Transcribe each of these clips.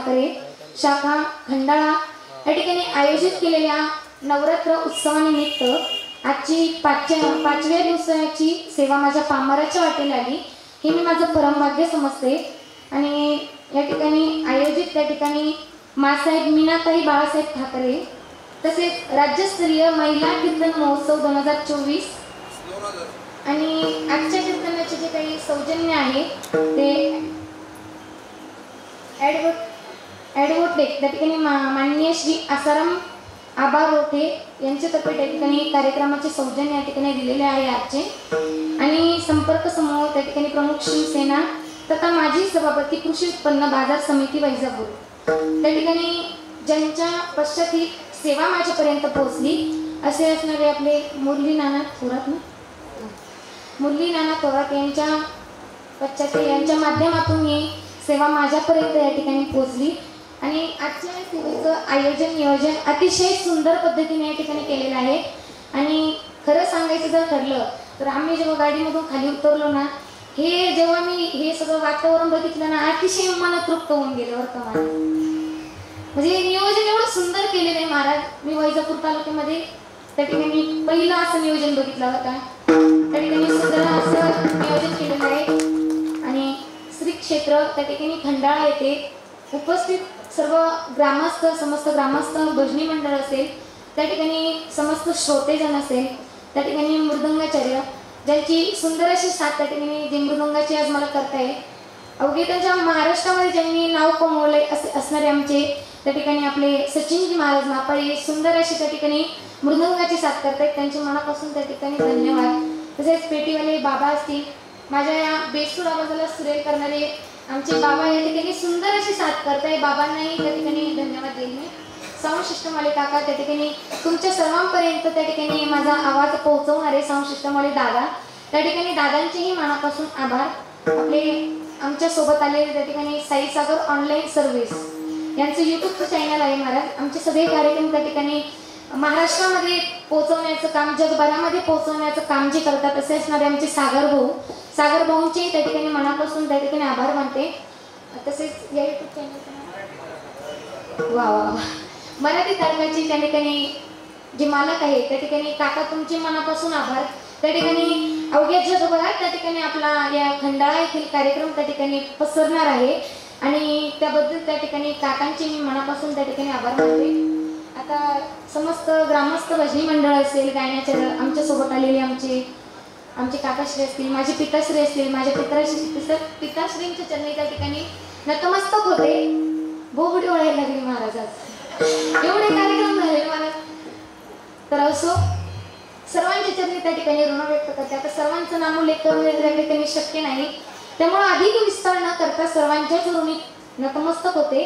ठाकरे शाखा खंडाळा या ठिकाणी आयोजित केलेल्या नवरात्र उत्सवानिमित्त आजची पाचव्या दिवसाची सेवा माझ्या पामराच्या वाटेला आली हे मी माझं परमभाग्य समजते। आणि या ठिकाणी आयोजित त्या ठिकाणी मासाहेब मीनाताई बाळासाहेब ठाकरे तसेच राज्यस्तरीय महिला कीर्तन महोत्सव 2024 आणि आजच्या कीर्तनाचे जे काही सौजन्य आहे ते ॲडव्होकेट त्या ठिकाणी माननीय श्री आसाराम आबा रोठे यांच्यातर्फे त्या ठिकाणी कार्यक्रमाचे सौजन्य या ठिकाणी दिलेले आहे आजचे। आणि संपर्क समूह त्या ठिकाणी प्रमुख शिवसेना तथा माजी सभापती कृषी उत्पन्न बाजार समिती वैजापूर त्या ठिकाणी ज्यांच्या पश्चात ही सेवा माझ्यापर्यंत पोहोचली असे असणारे आपले मुरली नाना थोरात यांच्या पश्चात यांच्या माध्यमातून ही सेवा माझ्यापर्यंत या ठिकाणी पोहोचली। आणि आजच्या सेवेचं आयोजन नियोजन अतिशय सुंदर पद्धतीने या ठिकाणी केलेलं आहे। आणि खरं सांगायचं जर ठरलं तर आम्ही जेव्हा गाडीमधून खाली उतरलो ना हे जेव्हा मी हे सगळं वातावरण बघितलं ना अतिशय मन तृप्त होऊन गेलं बरं का महाराज। म्हणजे नियोजन एवढं सुंदर केलेलं आहे महाराज। मी वैजापूर तालुक्यामध्ये त्या ठिकाणी पहिलं असं नियोजन बघितलं होतं त्या ठिकाणी सुंदर असं नियोजन केलेलं आहे। आणि श्री क्षेत्र त्या ठिकाणी खंडाळा येथे उपस्थित सर्व ग्रामस्थ समस्त ग्रामस्थ भजनी मंडळ असेल त्या ठिकाणी समस्त श्रोतेजन असेल त्या ठिकाणी मृदंगाचार्य ज्यांची सुंदर अशी साथ त्या ठिकाणी जे मृदंगाची आज मला करताय अवघे त्यांच्या महाराष्ट्रामध्ये ज्यांनी नाव कमवले असे असणारे आमचे त्या ठिकाणी आपले सचिनजी महाराज मापाळे सुंदर अशी त्या ठिकाणी मृदंगाची साथ करतायत त्यांच्या मनापासून त्या ठिकाणी धन्यवाद। तसेच पेटीवाले बाबा असतील माझ्या या बेसूर आवाजाला सुरेल करणारे आमचे बाबा या ठिकाणी सुंदर अशी साथ करताय बाबांनाही त्या ठिकाणी धन्यवाद देईल मी। साऊंड सिस्टमवाले काका त्या ठिकाणी तुमच्या सर्वांपर्यंत त्या ठिकाणी माझा आवाज पोहोचवणारे साऊंड सिस्टमवाले दादा त्या ठिकाणी दादांचेही मनापासून आभार। आपले आमच्या सोबत आलेले त्या ठिकाणी साईसागर ऑनलाईन सर्व्हिस यांचं यूट्यूबचं चॅनल आहे महाराज। आमचे सगळे कार्यक्रम त्या ठिकाणी महाराष्ट्रामध्ये पोहोचवण्याचं काम जगभरामध्ये पोहोचवण्याचं काम जे करतात असे असणारे आमचे सागर भाऊंचे त्या ठिकाणी मनापासून त्या ठिकाणी आभार मानते। तसेच या यूट्यूब चॅनल वा मराठी तळव्याची त्या ठिकाणी जे मालक आहे त्या ठिकाणी काका तुमचे मनापासून आभार। त्या ठिकाणी अवघ्या जगभरात त्या ठिकाणी आपला या खंडाळा येथील कार्यक्रम त्या ठिकाणी पसरणार आहे आणि त्याबद्दल त्या ठिकाणी काकांचे मी मनापासून त्या ठिकाणी आभार मानते। आता समस्त ग्रामस्थ भजनी मंडळ असेल गायनाच्या आमच्यासोबत आलेले आमचे काकाश्री असतील माझे पिताश्री असतील माझ्या पिताश्रींच्या चरणी त्या ठिकाणी नतमस्तक होते। बोबडी ओळायला लागली महाराजात एवढे कार्यक्रम झाले महाराज। तर असो सर्वांच्या चरणी त्या ठिकाणी ऋण व्यक्त करते। आता सर्वांचं नामोल्लेख करून त्या ठिकाणी शक्य नाही त्यामुळे अधिक विस्तार न करता सर्वांच्याच ऋणी नतमस्तक होते।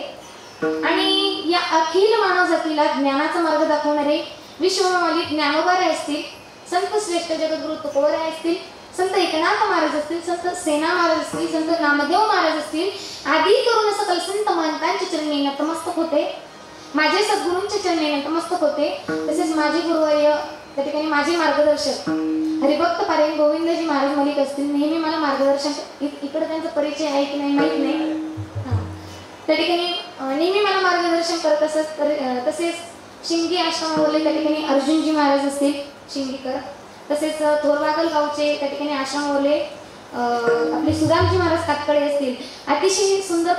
आणि या अखिल मानव जातीला ज्ञानाचा मार्ग दाखवणारे विश्वमाली ज्ञानोबाराय असतील संत श्रेष्ठ जगद्गुरु तुकोबराय असतील संत एकनाथ महाराज असतील संत सेना महाराज असतील संत नामदेव महाराज असतील आदी करून सकल संत महंतांच्या चरणी नतमस्तक होते। माझे सद्गुरूंच्या चरणी नतमस्तक होते। तसेच माझे गुरुवर्य त्या ठिकाणी माझे मार्गदर्शक हरिभक्त पारायण गोविंदजी महाराज मलिक असतील नेहमी मला मार्गदर्शन इकडे त्यांचा परिचय आहे की नाही माहित नाही त्या ठिकाणी नेहमी मला मार्गदर्शन करत असत। तसेच शिंगी आश्रमावरले त्या ठिकाणी अर्जुनजी महाराज असतील शिंगीकर तसेच थोरवागल गावचे त्या ठिकाणी आश्रमावरले आपले सुदामजी महाराज कातकडे असतील अतिशय सुंदर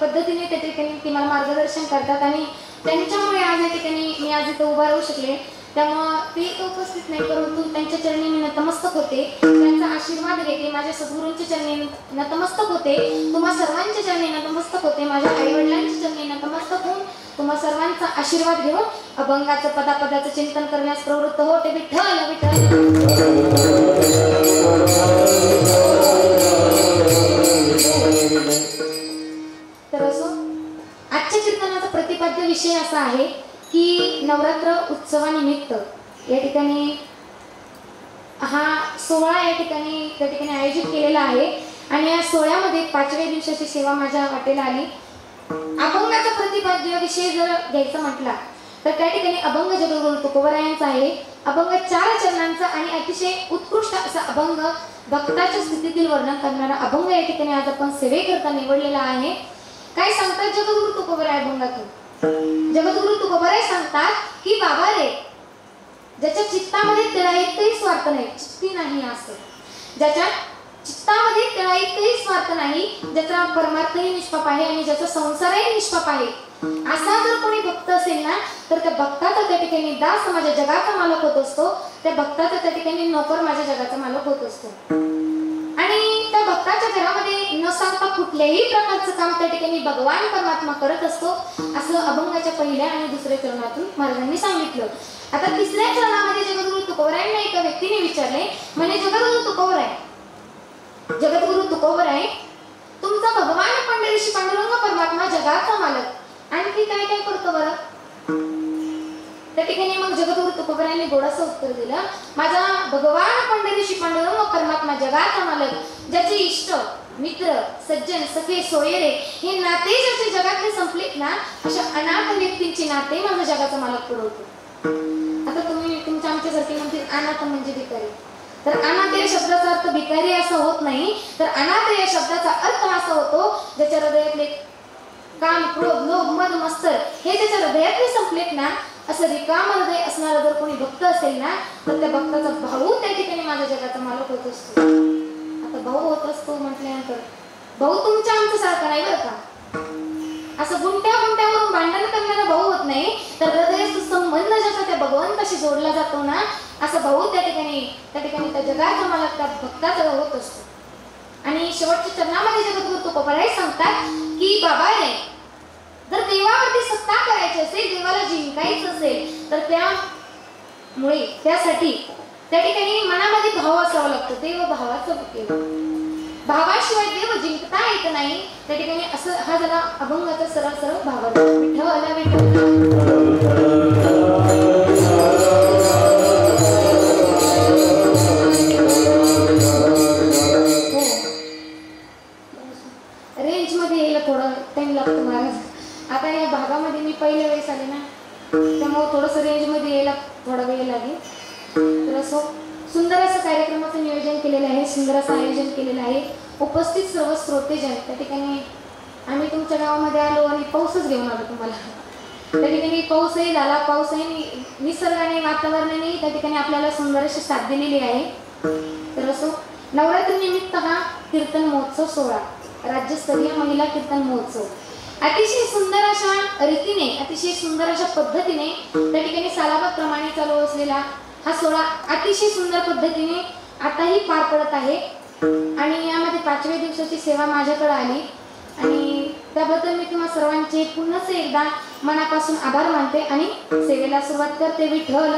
पद्धतीने त्या ठिकाणी ते मला मार्गदर्शन करतात आणि त्यांच्यामुळे आज या ठिकाणी मी आज इथं उभा राहू शकले। त्यामुळं ते उपस्थित नाही परंतु त्यांच्या चरणी मी नतमस्तक होते त्यांचा आशीर्वाद घेते। माझ्या सद्गुरूंच्या चरणी नतमस्तक होते तुम्हा सर्वांच्या चरणी नतमस्तक होते माझ्या आईवडिलांच्या चरणी नतमस्तक होऊन तुम्हा सर्वांचा आशीर्वाद घेऊन अभंगाचं पदापदाचं चिंतन करण्यास प्रवृत्त होते। विठ्ठल विठ्ठल तर असो आजच्या कीर्तनाचा प्रतिपाद्य विषय असा आहे की नवरात्र उत्सवानिमित्त या ठिकाणी हा सोहळा या ठिकाणी त्या ठिकाणी आयोजित केलेला आहे आणि या सोहळ्यामध्ये पाचव्या दिवसाची सेवा माझ्या वाटेला आली। अभंगाचा प्रतिपाद्य विषय जर घ्यायचा म्हटला तर त्या ठिकाणी अभंग जगद्गुरु तुकोबरायांचा आहे। अभंग 4 चरणांचा आणि अतिशय उत्कृष्ट असा अभंग भक्ताच्या स्थितीतील वर्णन करणारा अभंग या ठिकाणी आज आपण सेवेकरता निवडलेला आहे। काय सांगतात जगद्गुरु तुकोबराय अभंगातून? जगद्गुरु तुकोबराय सांगतात की बाबा रे, ज्याच्या चित्तामध्ये तिळाइतकही स्वार्थ नाही, चित्ती नाही असं, ज्याच्या चित्तामध्ये तिळाइतकही स्वार्थ नाही, ज्याचा परमार्थही निष्पाप आहे आणि ज्याचा संसारही निष्पाप आहे, असा जर कोणी भक्त असेल ना, तर त्या भक्ताचा त्या ठिकाणी दास माझ्या जगाचा मालक होत असतो, त्या भक्ताचा त्या ठिकाणी नोकर माझ्या जगाचा मालक होत असतो. आणि त्या भक्ताच्या घरामध्ये न सांगता कुठल्याही प्रकारचं काम त्या ठिकाणी भगवान परमात्मा करत असतो, असं अभंगाच्या पहिल्या आणि दुसऱ्या चरणातून महाराजांनी सांगितलं. आता तिसऱ्या चरणामध्ये जगद्गुरु तुकोबरायांना एका व्यक्तीने विचारले, म्हणे जगद्गुरु तुकोबराय, जगद्गुरु तुकोबराय, तुमचा भगवान पंढरीशी पांडुरंग परमात्मा जगाचा मालक आणखी काय काय करतो बरं? त्या ठिकाणी मग जगद्गुरु तुकोबरायांनी गोडाचं उत्तर दिलं, माझा भगवान पंढरीशी पांडुरंग परमात्मा जगाचा मालक, ज्याचे इष्ट मित्र सज्जन सखे सोयरे हे नाते ज्याचे जगातले संपलेत ना, अशा अनाथ व्यक्तींचे नाते माझा जगाचा मालक पुरवतो. आता तुम्ही तुमच्या आमच्यासारखे म्हणतील अनाथ म्हणजे भिकारी, तर अनाथ या शब्दाचा अर्थ भिकारी असा होत नाही, तर अनाथ या शब्दाचा अर्थ असा होतो ज्याच्या हृदयातले काम क्रोध लोभ मद मत्सर हे त्याच्या हृदयातले संपलेत ना, असं रिकाम हृदय असणारा जर कोणी भक्त असेल ना, तर त्या भक्ताचा भाऊ त्या ठिकाणी माझ्या जगाचा मालक होत असतो. आता भाऊ होत असतो म्हटल्यानंतर भाऊ तुमच्या आमच्या सारखा नाही बरं का, असं गुंट्यावरून भांडण करणारा भाऊ होत नाही, तर हृदयाचा संबंध जसा त्या भगवंताशी जोडला जातो ना, असा भाऊ त्या ठिकाणी त्या जगाचा मालक त्या भक्ताचा होत असतो. आणि शेवटच्या चरणामध्ये जगद्गुरु तुकोबराय सांगतात की बाबा रे, जर देवावरती सत्ता करायची असेल, देवाला जिंकायचं असेल, तर त्यामुळे त्यासाठी त्या ठिकाणी मनामध्ये भाव असावा लागतो. देव भावाचं केलं, भावाशिवाय देव जिंकता येत नाही. त्या ठिकाणी असं हा जरा अभंगाचा सरळ भाव विठ्ठल रेंज मध्ये यायला थोडा टाइम लागतो महाराज. आता या भागामध्ये मी पहिल्या वेळेस आले ना, त्यामुळे थोडंसं रेंज मध्ये यायला थोडा वेळ लागेल. तर असं सुंदर असं कार्यक्रमाचं नियोजन केलेलं आहे, सुंदर असं आयोजन केलेलं आहे. उपस्थित सर्व श्रोतेजन, त्या ठिकाणी आम्ही तुमच्या गावामध्ये आलो आणि पाऊसच घेऊन आलो तुम्हाला. त्या ठिकाणी पाऊसही झाला, पाऊसही निसर्गाने वातावरणाने त्या ठिकाणी आपल्याला सुंदर अशी साथ दिलेली आहे. तर असं नवरात्री निमित्त हा कीर्तन महोत्सव सोहळा, राज्यस्तरीय महिला कीर्तन महोत्सव अतिशय सुंदर अशा रीतीने, अतिशय सुंदर अशा पद्धतीने त्या ठिकाणी सालाबाद प्रमाणे चालू असलेला हा सोहळा अतिशय सुंदर पद्धतीने आताही पार पडत आहे. आणि यामध्ये 5व्या दिवसाची सेवा माझ्याकडे आली आणि त्याबद्दल मी तुम्हा सर्वांचे पुन्हा एकदा मनापासून आभार मानते आणि सेवेला सुरुवात करते. विठ्ठल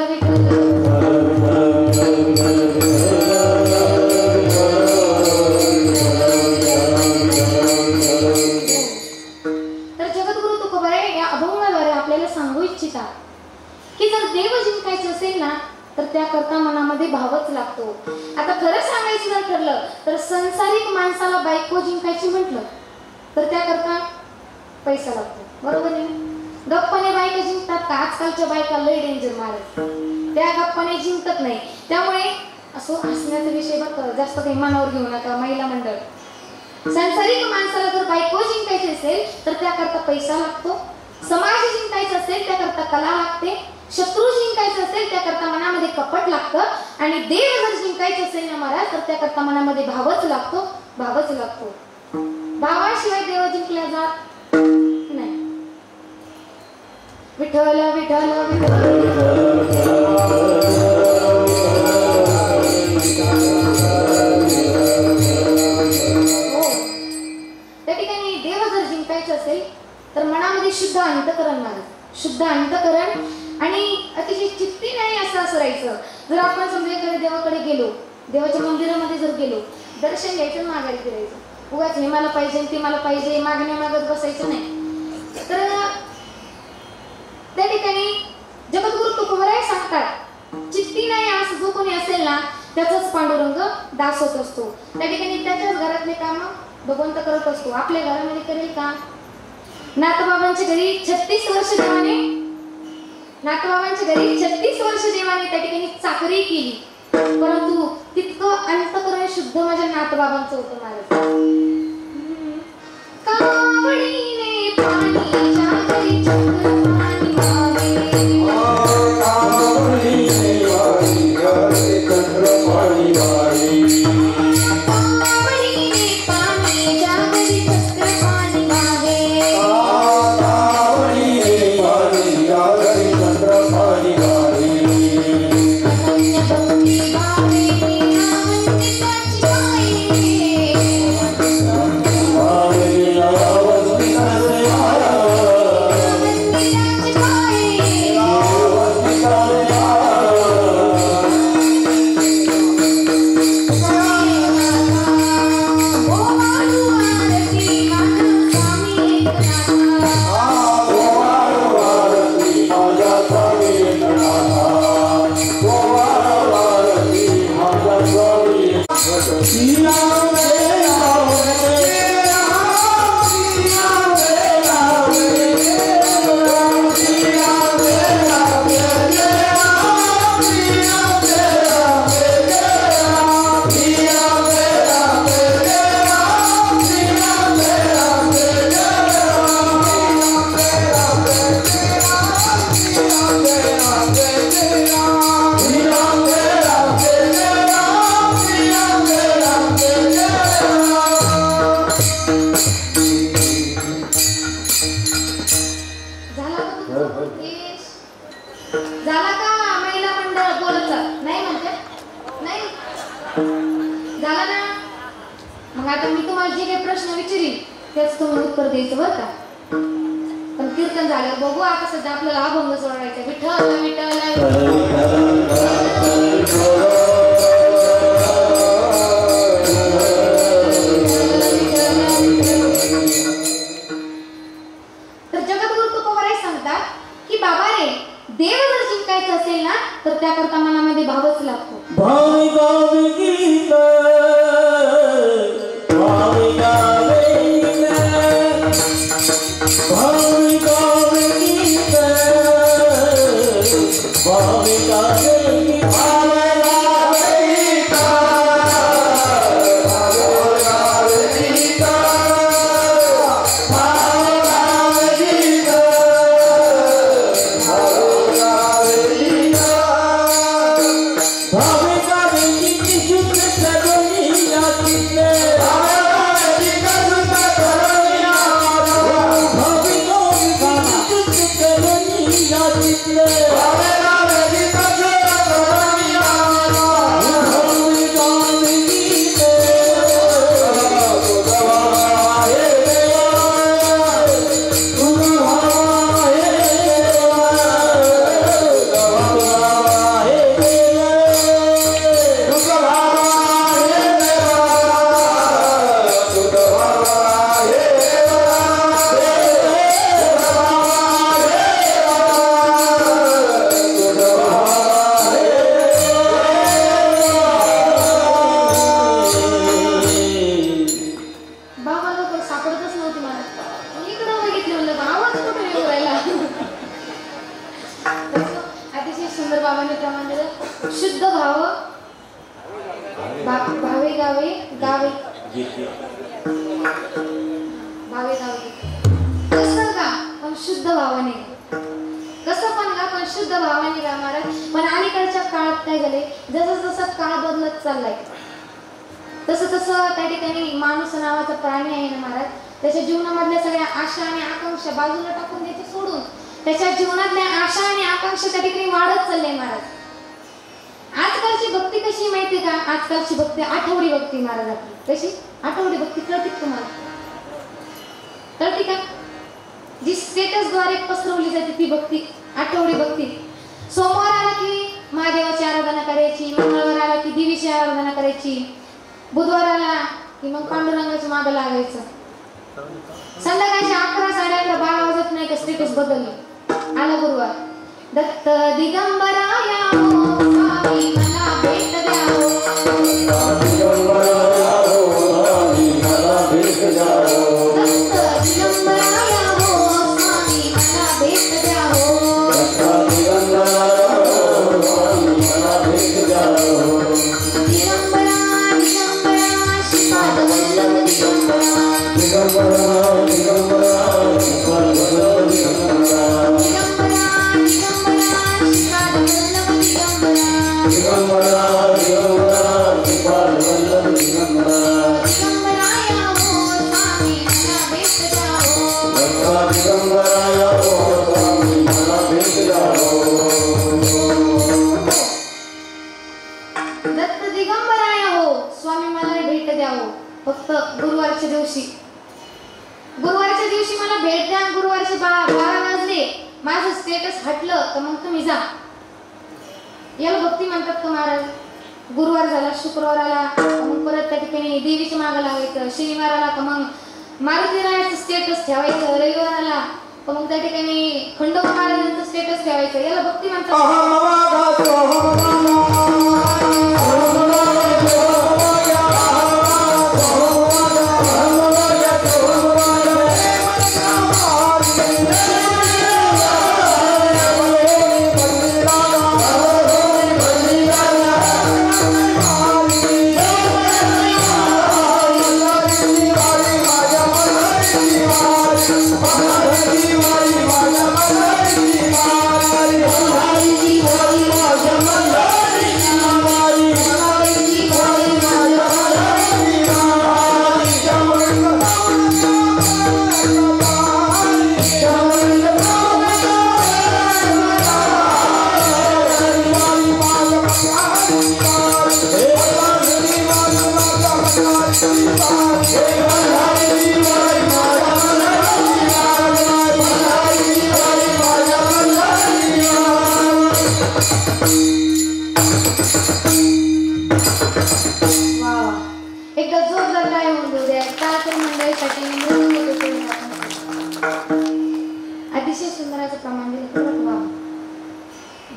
तर जगद्गुरु तुकोबराय या अभंगाद्वारे आपल्याला सांगू इच्छितात की जर देव जिंकायचं असेल ना, तर त्याकरता मनामध्ये भावच लागतो. आता खरं सांगायचं जर ठरलं तर संसारिक माणसाला बायको जिंकायची म्हटलं तर त्याकरता पैसा लागतो, बरोबर आहे. गप्पाने बायका जिंकतात का? आजकालच्या बायका लय डेंजर मारत, त्या गप्पाने जिंकत नाही. त्यामुळे असं हसण्याचा विषय बघ, जास्त काही मनावर घेऊ नका महिला मंडळ. संसारिक माणसाला जर बायको जिंकायची असेल तर त्याकरता पैसा लागतो, समाज जिंकायचा असेल त्याकरता कला लागते, शत्रू जिंकायचं असेल त्याकरता मनामध्ये कपट लागतं, आणि देव जर जिंकायचं असेल ना महाराज, तर त्याकरता मनामध्ये भावच लागतो, भावच लागतो. भावाशिवाय देव जिंकला जात नाही. विठ्ठल विठ्ठल त्या ठिकाणी देव जर जिंकायचं असेल तर मनामध्ये शुद्ध अंतकरण मारायचं, शुद्ध अंतकरण आणि अतिशय चित्ती नाही असं राहायचं. जर आपण समजा देवाकडे गेलो, देवाच्या मंदिरामध्ये जर गेलो, दर्शन घ्यायचं माघारी फिरायचं, उगाच हे मला पाहिजे ते मला पाहिजे मागण्या मागत बसायचं नाही. तर त्या ठिकाणी जगद्गुरु तुकोबराय सांगतात चित्ती नाही असं जो कोणी असेल ना, त्याचाच पांडुरंग दास होत असतो. त्या ठिकाणी त्याच्याच घरातले काम भगवंत करत असतो. आपल्या घरामध्ये करेल का? नाथबाबांच्या घरी 36 वर्ष देवाने, नाथबाबांच्या घरी 36 वर्ष देवाने त्या ठिकाणी चाकरी केली, परंतु तितकं अंतकरण शुद्ध माझ्या नाथबाबांचं होतं. महाराज कावडीने झाला का महिला मंडळ बोलत नाही म्हणते नाही झाला ना मग आता मी तुम्हाला जे काही प्रश्न विचारीन त्याच तुम्हाला उत्तर द्यायचं बरं का पण कीर्तन झाल्यावर बघू आता सध्या आपल्याला अभंग सोडायचा विठ्ठल विठ्ठल देव जर जिंकायचं असेल ना तर त्याकरता मनामध्ये भावच लागतो भावी गावे गीत भावी गावे गीत भावी गावे गीत भावी गावे गीत शुद्ध भाव भावे गावे गावे भावे गावे कसं का पण शुद्ध भावाने कसं पण का पण शुद्ध भावाने गा महाराज पण अलीकडच्या काळात काय झाले जसं जसं काळ बदलत चाललाय तसं तसं त्या ठिकाणी माणूस नावाचा प्राणी आहे ना महाराज त्याच्या जीवनामधल्या सगळ्या आशा आणि आकांक्षा बाजूला टाकून द्यायचे सोडून त्याच्या जीवनातल्या आशा आणि आकांक्षा त्या ठिकाणी वाढत चालले महाराज आजकालची भक्ती कशी माहिती का आजकालची भक्ती आठवडी भक्ती महाराज आपली कशी आठवडी भक्ती कळते तुम्हाला कळते का जी स्टेटस द्वारे पसरवली जाते ती भक्ती आठवडी भक्ती सोमवार आला की महादेवाची आराधना करायची मंगळवार आला की देवीची आराधना करायची बुधवार आला की मग पांडुरंगाच्या मागे लागायचं संध्याकाळची 11 11:30 12 वाजत नाही का स्टेटस बदललं आला गुरुवार दत्त दिगंबराया हो स्वामी मला भेट द्या हो दत्त दिगंबराया हो स्वामी मला भेट द्या हो दिगंबरा दिगंबरा श्रीपाद वल्लभ दिगंबरा दत्त दिगंबराय हो स्वामी मला भेट द्या हो. फक्त गुरुवारच्या दिवशी मला भेट द्या. गुरुवारचे 12 वाजले माझं स्टेटस हटलं तर मग तुम्ही जा. याला भक्ती म्हणतात का महाराज? गुरुवार झाला, शुक्रवार आला मग परत त्या ठिकाणी देवीच्या मागं लागायचं. शनिवार आला का मग मारुती रायाचं स्टेटस ठेवायचं. रविवार आला तर मग त्या ठिकाणी खंडोबा महाराजांचं स्टेटस ठेवायचं. याला भक्ती म्हणतात. एकदा जोरदार काय म्हणतो द्या. टाळकर मंडळीसाठी अतिशय सुंदर असं प्रमाण दिलं. कळत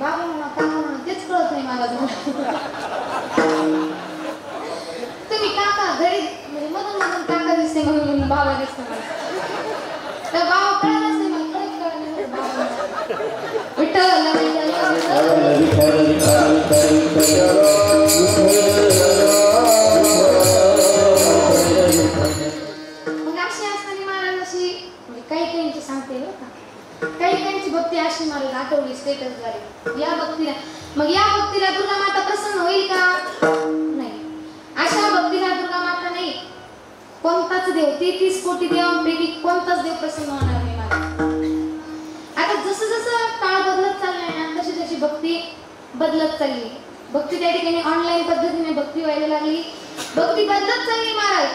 बाबा म्हणा का म्हणा तेच कळत नाही मला. तुम्ही काका घरी म्हणजे मधून काका दिसते म्हणून बाबा दिसते मला. तर बाबा कळतच नाही मला. खरंच कळत नाही बाबा. विठ्ठल काही भक्ती अशी मला आठवली स्टेटसद्वारे. या भक्तीला दुर्गा माता प्रसन्न होईल का? नाही. अशा भक्तीला दुर्गा माता नाही, कोणताच देव 33 कोटी देवांपैकी कोणताच देव प्रसन्न होणार नाही मला. आता जसं जसं काळ बदलत चाललाय ना तशी तशी भक्ती बदलत चालली. भक्ती त्या ठिकाणी ऑनलाईन पद्धतीने भक्ती व्हायला लागली. भक्ती बदलत चालली महाराज.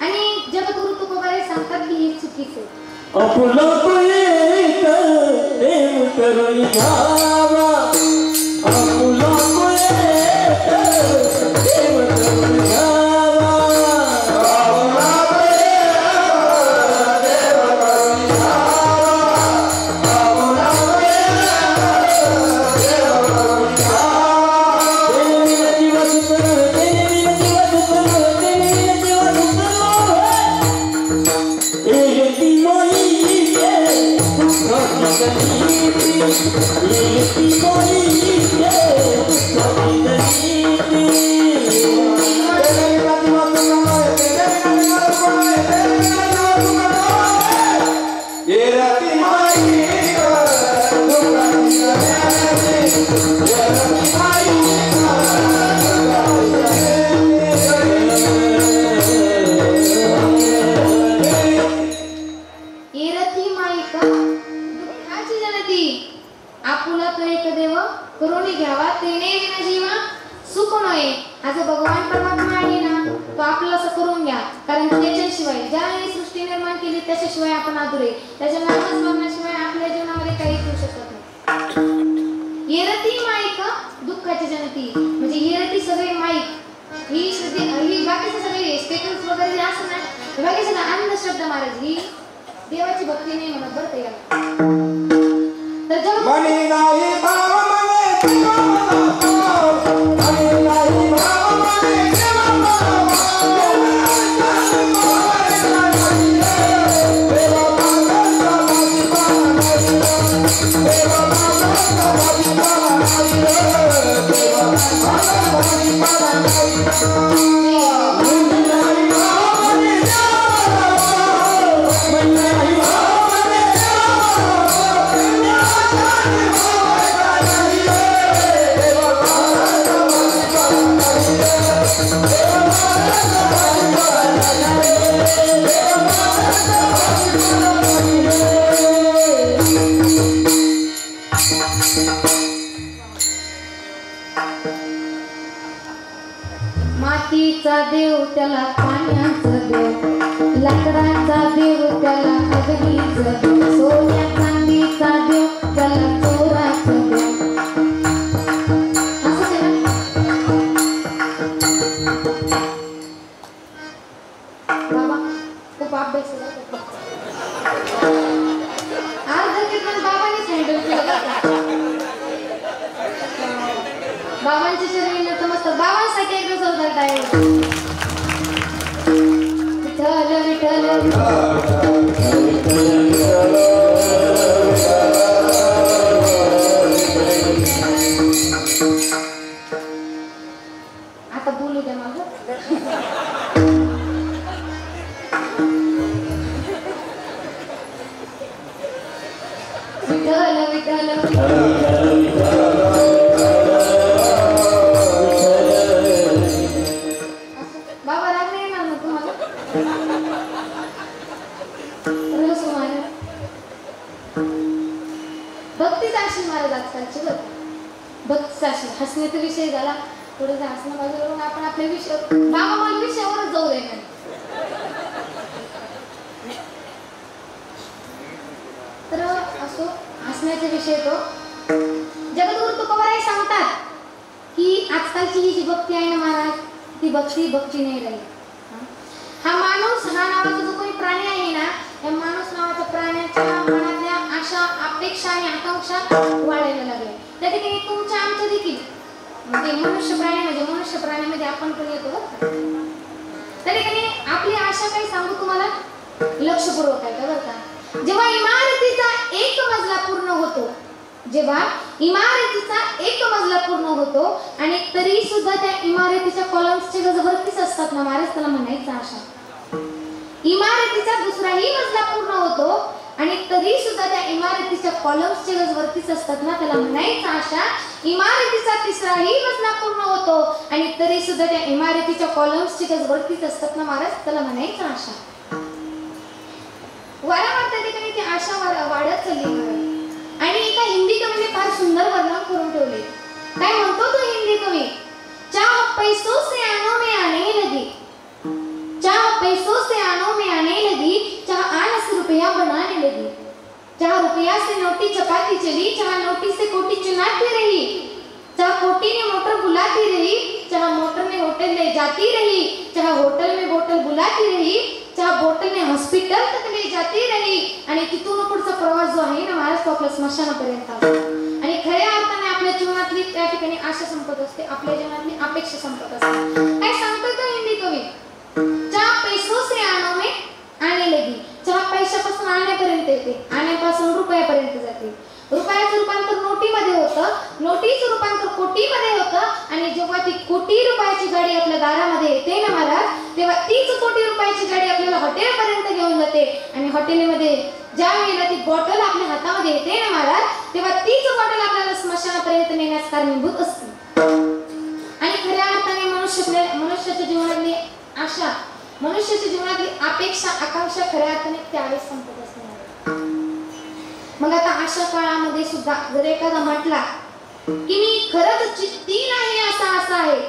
आणि जगद्गुरु तुकोबारे सांगतात की हे चुकीचं आहे. आपला प्रेम करून घ्यावा. आपला प्रेम करून घ्यावा. करुणी घ्यावा तेने विना जीवा सुख नये. हा जो भगवान परमात्मा आहे ना तो आपल्याला असं करून घ्या. कारण त्याच्याशिवाय ज्याने सृष्टी निर्माण केली त्याच्याशिवाय आपण अधुरे. त्याच्या नामस्मरणाशिवाय आपल्या जीवनामध्ये काही होऊ शकत नाही. येरती माईक दुःखाची जनती म्हणजे येरती सगळे माईक ही बाकीचे सगळे स्टेटस वगैरे जे असं ना हे बाकी सगळं अंधश्रद्धा महाराज. ही देवाची भक्ती नाही म्हणत बरं ते याला. तर जग मातीचा देव त्याला पाण्याचा देव, लाकडाचा देव त्याला अग्नीचा देव, सोन्या चांदीचा देव त्याला चोराचा देव. असं आहे ना बाबा, खूप अभ्यास आहे. अर्ध कीर्तन बाबांनीच हँडल केलं. बाबांची शरीर नतमस्तक. बाबांसाठी एकदा जोरदार टाळ्या. विठ्ठल विठ्ठल आता बोलू द्या मला. विठ्ठल विठ्ठल बाबा राग नाही येणार ना तुम्हाला? भक्तीच अशी महाराज आजकालची बघ. भक्तीच अशी. हसण्याचा विषय झाला, थोडं हसणं बाजूला आपण आपल्या विषय बाबा मला विषयावरच जाऊ दे. तर असो हसण्याचा विषय तो जगद्गुरु तुकोबाराय सांगतात की आजकालची ही जी भक्ती आहे ना महाराज, ती भक्ती नाही राहिली. हा माणूस हा नावाचा जो काही प्राणी आहे ना, या माणूस नावाच्या प्राण्याच्या मनातल्या आशा अपेक्षा आणि आकांक्षा वाढायला लागल्या. त्या ठिकाणी तुमच्या आमच्या देखील म्हणजे मनुष्य प्राण्यामध्ये आपण पण येतो. त्या ठिकाणी आपली आशा काही सांगू तुम्हाला, लक्षपूर्वक आहे का बरं का. जेव्हा इमारतीचा एक मजला पूर्ण होतो आणि तरी सुद्धा त्या इमारतीच्या कॉलम्सचे गजवरतीच असतात ना महाराज, त्याला म्हणायचं आशा. इमारतीचा दुसराही मजला पूर्ण होतो आणि तरी सुद्धा त्या इमारतीच्या कॉलम्सचे गजवरतीच असतात ना, त्याला म्हणायचं आशा. इमारतीचा तिसराही मजला पूर्ण होतो आणि तरी सुद्धा त्या इमारतीच्या कॉलम्सचे गजवरतीच असतात ना महाराज, त्याला म्हणायचं आशा. वारंवार त्या ठिकाणी ती आशा वाढत चालली महाराज. आणि एका हिंदी कवीने फार सुंदर वर्णन करून ठेवले. काय म्हणतो तो हिंदी कवी, चाह पैसों से आनों में आने लगी, चाह पैसों से आनों में आने लगी, चाह आने से रुपया बनाने लगी, चाह रुपया से नोटी चपाती चली, चाह नोटी से कोटी चुनाती रही, चाह कोटी ने मोटर बुलाती रही, चाह मोटर ने होटल ले जाती रही, चाह होटल में बोतल बुलाती रही, चाह बोतल ने हॉस्पिटल तक ले जाती रही. आणि तिथून पुढचा प्रवास जो आहे ना महाराज, तो आपल्या स्मशानापर्यंत असतो. आणि खऱ्या अर्थाने आपल्या जीवनातली त्या ठिकाणी आशा संपत असते, आपल्या जीवनातली अपेक्षा संपत असते. काय सांगतोय तो हिंदी कवी, चहा पैसों से आनों में आने लगी. चहा पैशापासून आणण्यापर्यंत येते, आणण्यापासून रुपयापर्यंत जाते. रुपयाचं रूपांतर नोटीमध्ये होतं, नोटीचं रूपांतर कोटीमध्ये होतं. आणि जेव्हा ती कोटी रुपयाची गाडी आपल्या दारामध्ये येते ना महाराज, तेव्हा तीच कोटी रुपयाची गाडी आपल्याला हॉटेलपर्यंत घेऊन जाते. आणि हॉटेलमध्ये ज्या वेळेला ती बॉटल आपल्या हातामध्ये येते ना महाराज, तेव्हा तीच बॉटल आपल्याला स्मशानापर्यंत नेण्यास कारणीभूत असते. आणि खऱ्या अर्थाने मनुष्याच्या जीवनातली आशा, मनुष्याच्या जीवनातली अपेक्षा आकांक्षा खऱ्या अर्थाने त्यावेळेस संपत असते. मग आता अशा काळामध्ये सुद्धा जर एखादा म्हटला की मी खरंच चित्ती नाही असं आहे,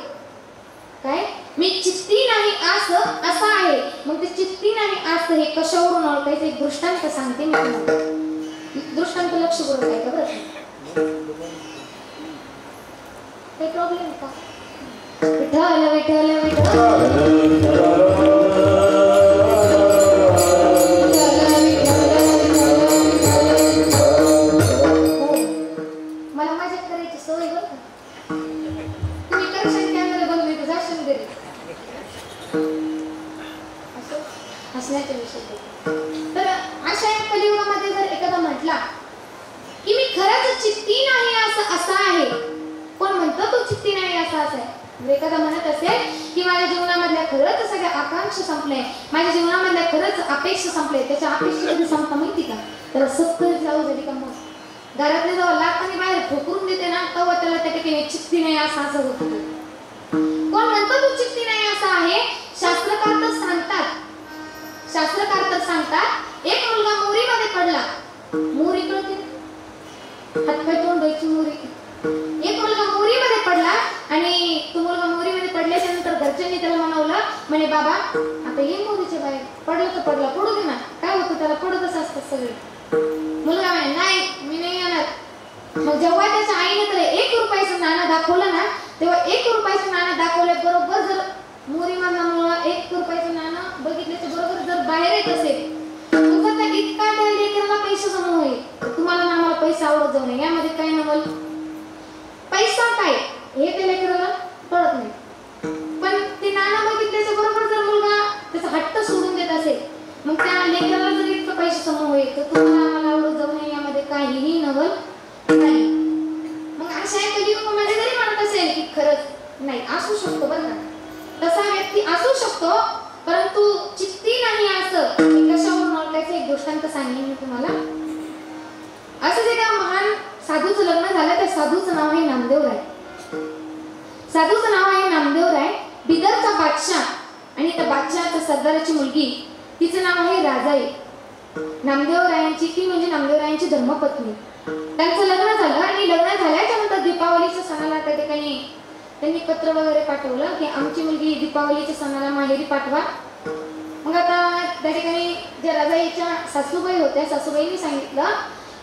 काय मी चित्ती नाही असं आहे, मग ते चित्ती नाही असं हे कशावरून ओळखायचं एक दृष्टांत सांगते मी तुम्हाला. दृष्टांत लक्षपूर्वक आहे का बरं? काही प्रॉब्लेम का? विठ्ठल विठ्ठल विठ्ठल हसण्याचा विषय. तर अशा या कलियुगामध्ये जर एखादा म्हटला की मी खरंच चित्ती नाही असं आहे, कोण म्हणतो तो चित्ती नाही असं आहे. जर एखादा म्हणत असेल की माझ्या जीवनामधल्या खरंच सगळ्या आकांक्षा संपल्या, माझ्या जीवनामधल्या खरंच अपेक्षा संपल्या, त्याच्या अपेक्षा कधी संपता माहिती का? त्याला सत्तर जाऊ झाली का मग घरातले जेव्हा लाखांनी बाहेर ठोकरून देते ना, तेव्हा त्याला त्या ठिकाणी चित्ती नाही असं होतं. कोण म्हणतो तो चित्ती नाही असं आहे? शास्त्रकार तर सांगतात एक मुलगा मोरीमध्ये पडला. मोरी कळते, हातपाय तोंड द्यायची मोरी, एक मुलगा मोरीमध्ये पडला आणि तो मुलगा मोरीमध्ये पडल्याच्या नंतर घरच्यांनी त्याला म्हणवलं, म्हणे बाबा आता ये मोरीच्या बाहेर, पडलं तर पडला, पडू दे ना, काय होतं त्याला, पडतच असतात सगळे. मुलगा म्हणे नाही मी नाही येणार. मग जेव्हा त्याच्या आईने त्याला 1 रुपयाचं नाणं दाखवलं ना, तेव्हा 1 रुपयाचं नाणं दाखवल्याबरोबर जर मोरीमधला मुलगा 1 रुपयाचं नाणं बघितल्याच्या बरोबर जर बाहेर येत असेल, तुमचा इतका त्या लेकराला पैसे जमा होईल, तुम्हाला ना आम्हाला पैसा आवडत जाऊ नये. यामध्ये काय नवल, पैसा काय हे त्या लेकराला कळत नाही. पण ते नाणं बघितल्याच्या बरोबर जर मुलगा त्याचा हट्ट सोडून देत असेल, मग त्या लेकराला जर इतकं पैसे जमा होईल तर तुम्हाला आम्हाला आवडत जाऊ नये, यामध्ये काहीही नवल नाही. मग अशा कलियुगामध्ये जरी म्हणत असेल की खरंच नाही असू शकतो बरं का, तसा व्यक्ती असू शकतो, परंतु चित्ती नाही असं कशावरून ओळखायचं एक दृष्टांत सांगेन मी तुम्हाला. असंच एका महान साधूचं लग्न झालं. त्या साधूचं नाव आहे नामदेवराय. साधूचं नाव आहे नामदेवराय. बिदरचा बादशाह आणि त्या बादशहाच्या सरदाराची मुलगी, तिचं नाव आहे राजाई. नामदेवरायांची ती म्हणजे नामदेवरायांची धर्मपत्नी. त्यांचं लग्न झालं आणि लग्न झाल्याच्या नंतर दीपावलीच्या सणाला त्या ठिकाणी त्यांनी पत्र वगैरे पाठवलं की आमची मुलगी दीपावलीच्या सणाला माहेरी पाठवा. मग आता त्या ठिकाणी ज्या राजाईच्या सासूबाई होत्या, सासूबाईंनी सांगितलं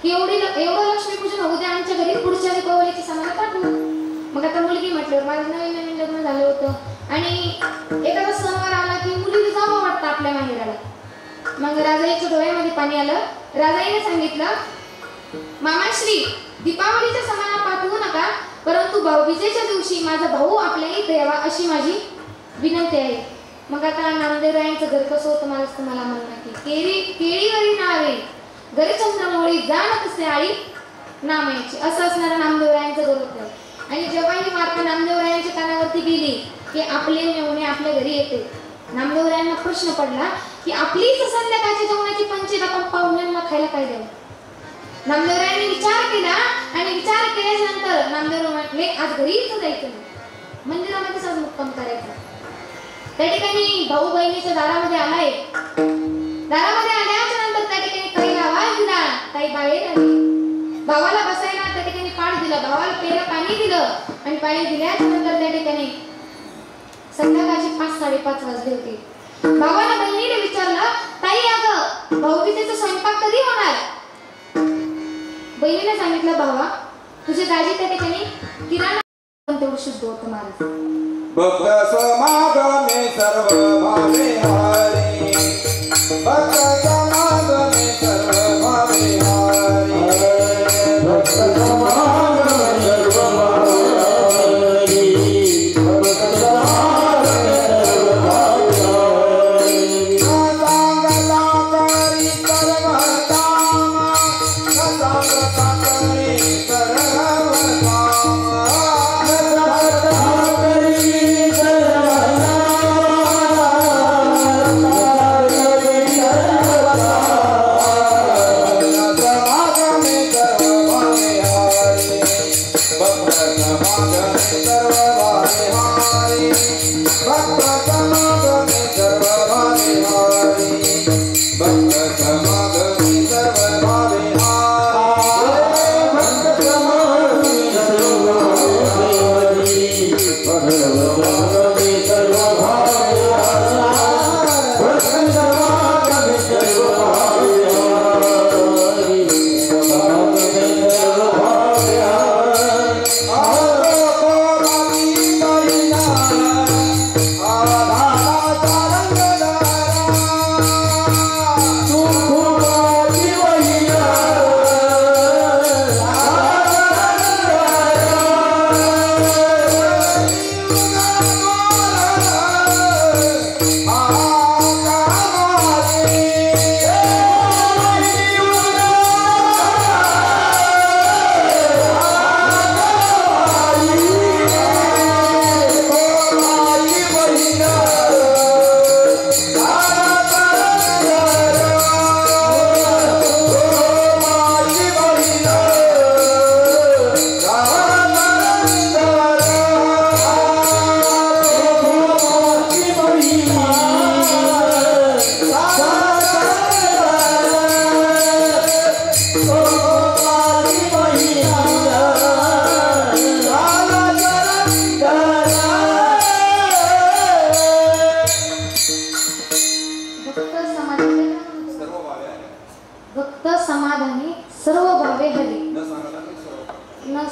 की एवढं लक्ष्मीपूजन होऊ द्या आमच्या घरी, पुढच्या दीपावलीच्या सणाला पाठवू. मग आता मुलगी म्हटल्यावर माझं नवीन नवीन लग्न झालं होतं आणि एखादा सणवार आला की मुलीला जावं वाटतं आपल्या माहेराला. मग राजाईच्या डोळ्यामध्ये पाणी आलं. राजाईने सांगितलं, मामाश्री दीपावलीच्या सणाला पाठवू नका, परंतु भाऊबीजेच्या दिवशी माझा भाऊ आपल्या इथे यावा अशी माझी विनंती आहे. मग आता नामदेवरायांचं घर कसं होतं मलाच तुम्हाला माहिती. केळीवरी नावे घरी चंद्रमोळी जाण कसे आई नामायची, असं असणारं नामदेवरायांचं घर होतं. आणि जेव्हा ही वार्ता नामदेवरायांच्या कानावरती गेली की आपले मेहुणे आपल्या घरी येते, नामदेवरायांना प्रश्न पडला की आपलीच संध्याकाळच्या जेवणाची पंचायत आपण पाहुण्यांना खायला काय द्यावं. नामदेवरायांनी विचार केला आणि विचार केल्याच्या नंतर नामदेवराव म्हटले आज घरीच जायचं नाही, मंदिरामध्येच आज मुक्काम करायचा. त्या ठिकाणी भाऊ बहिणीच्या दारामध्ये आलाय. दारामध्ये आल्याच्या नंतर त्या ठिकाणी ताईला आवाज दिला, ताई बाहेर आली. भावाला बसायला त्या ठिकाणी पाणी दिलं, भावाला प्यायला पाणी दिलं आणि पाणी दिल्याच्या नंतर त्या ठिकाणी संध्याकाळचे 5-5:30 वाजले होते. भावाला बहिणीने विचारलं, ताई अगं भाऊबीजेचा स्वयंपाक कधी होणार. बहिणीने सांगितलं, भावा तुझे दाजी त्या ठिकाणी किराणा पण तेवढं शुद्ध होतं महाराज. भक्त समागमे सर्व भावे हरी, भक्त समागमे सर्व भावे हरी, भक्त समागमे सर्व भावे हरी, भक्त समागमे सर्व भावे हरी. सांगला करी सर्व काम, सांगता करी सर्व काम,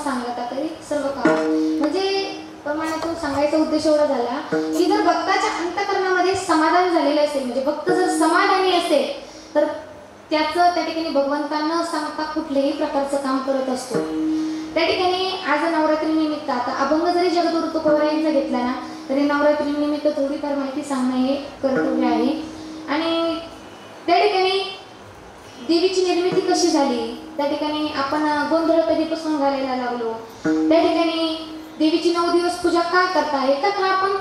सांगता तरी सर्व काम म्हणजे प्रमाणातून सांगायचा उद्देश एवढा झाला की जर भक्ताच्या अंतःकरणामध्ये समाधान झालेलं असेल म्हणजे भक्त जर समाधानी असेल तर त्याचं त्या ठिकाणी भगवंतांना न सांगता कुठल्याही प्रकारचं काम करत असतो. त्या ठिकाणी आज नवरात्री निमित्त आता अभंग जरी जगद्गुरु तुकोबारायांचा घेतला ना तरी नवरात्री निमित्त थोडीफार माहिती सांगणं हे कर्तव्य आहे. आणि त्या ठिकाणी देवीची निर्मिती कशी झाली, त्या ठिकाणी आपण गोंधळ कधीपासून घालायला लागलो, त्या ठिकाणी देवीची 9 दिवस पूजा का करता हे कथा आपण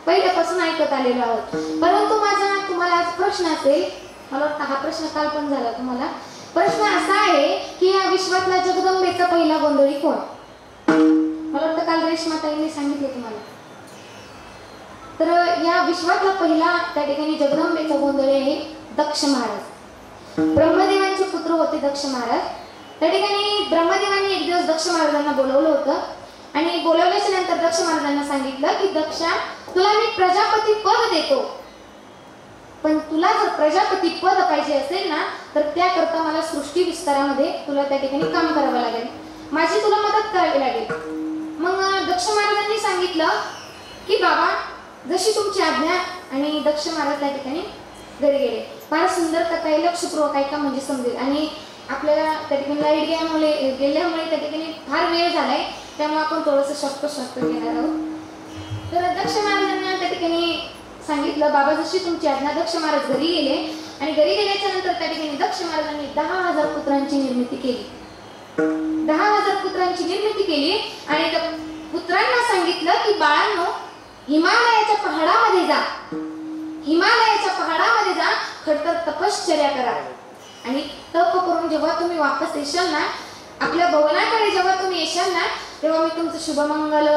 पहिल्यापासून ऐकत आलेलो आहोत. परंतु माझा तुम्हाला आज प्रश्न असेल, मला वाटतं हा प्रश्न काल पण झाला तुम्हाला. प्रश्न असा आहे की या विश्वातला जगदंबेचा पहिला गोंधळी कोण? मला वाटतं काल रेश्माताईंनी सांगितलं तुम्हाला. तर या विश्वातला पहिला त्या ठिकाणी जगदंबेचा गोंधळी आहे दक्ष महाराज. ब्रह्मदेवांचे पुत्र होते दक्ष महाराज. त्या ठिकाणी ब्रह्मदेवांनी एक दिवस दक्ष महाराजांना बोलवलं होतं आणि बोलवल्याच्या नंतर दक्ष महाराजांना सांगितलं की दक्षा, तुला मी प्रजापती पद देतो, पण तुला जर प्रजापती पद पाहिजे असेल ना तर त्याकरता मला सृष्टी विस्तारामध्ये तुला त्या ठिकाणी काम करावं लागेल, माझी तुला मदत करावी लागेल. मग दक्ष महाराजांनी सांगितलं की बाबा जशी तुमची आज्ञा. आणि दक्ष महाराज त्या ठिकाणी घरी गेले. फार सुंदर कथा आहे, लक्षपूर्वक ऐका म्हणजे समजेल. आणि आपल्याला त्या ठिकाणी लाईट गेल्यामुळे त्या ठिकाणी फार वेळ झालाय, त्यामुळे आपण थोडंसं शॉर्ट घेणार आहोत. तर दक्ष महाराजांना त्या ठिकाणी सांगितलं बाबा जशी तुमची आज्ञा. दक्ष महाराज घरी गेले आणि घरी गेल्याच्या नंतर त्या ठिकाणी दक्ष महाराजांनी 10,000 पुत्रांची निर्मिती केली. 10,000 पुत्रांची निर्मिती केली आणि त्या पुत्रांना सांगितलं की बाळांनो हिमालयाच्या पहाडामध्ये जा, हिमालयाच्या पहाडामध्ये जा, खडतर तपश्चर्या करा आणि तप करून जेव्हा तुम्ही वापस येशाल ना, आपल्या भवनाकडे जेव्हा तुम्ही येशाल ना तेव्हा मी तुमचं शुभमंगल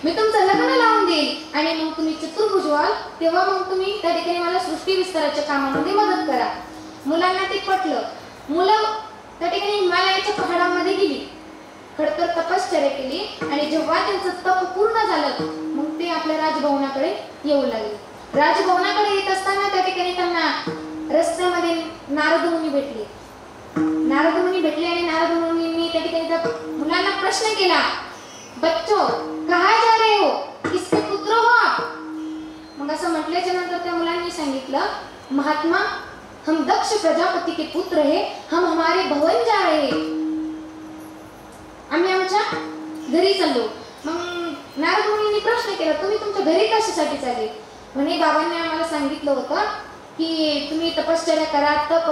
मी तुमचं लग्न लावून देईल आणि मग तुम्ही चतुर्भुज व्हाल, तेव्हा मग तुम्ही त्या ठिकाणी मला सृष्टी विस्ताराच्या कामामध्ये मदत करा. मुलांना ते पटलं. मुलं त्या ठिकाणी हिमालयाच्या पहाडामध्ये गेली, खडतर तपश्चर्या केली आणि जेव्हा त्यांचं तप पूर्ण झालं मग ते आपल्या राजभवनाकडे येऊ लागले. राजभवनाकडे येत असताना त्या ठिकाणी त्यांना रस्त्यामध्ये नारद मुनी भेटले. नारद मुनी भेटले आणि नारद मुनींनी त्या ठिकाणी त्या मुलांना प्रश्न केला, बच्चो कहाँ जा रहे हो, किसके पुत्र हो आप? मग असं म्हटल्याच्या नंतर त्या मुलांनी सांगितलं, महात्मा हम दक्ष प्रजापति के पुत्र है, हम हमारे भवन जा रहे हैं, आम्ही आमच्या घरी चाललो. मग नारद मुनींनी प्रश्न केला, तुम्ही तुमच्या घरी कशासाठी चालले? म्हणे बाबांनी आम्हाला सांगितलं होतं की तुम्ही तपश्चर्या करा, तप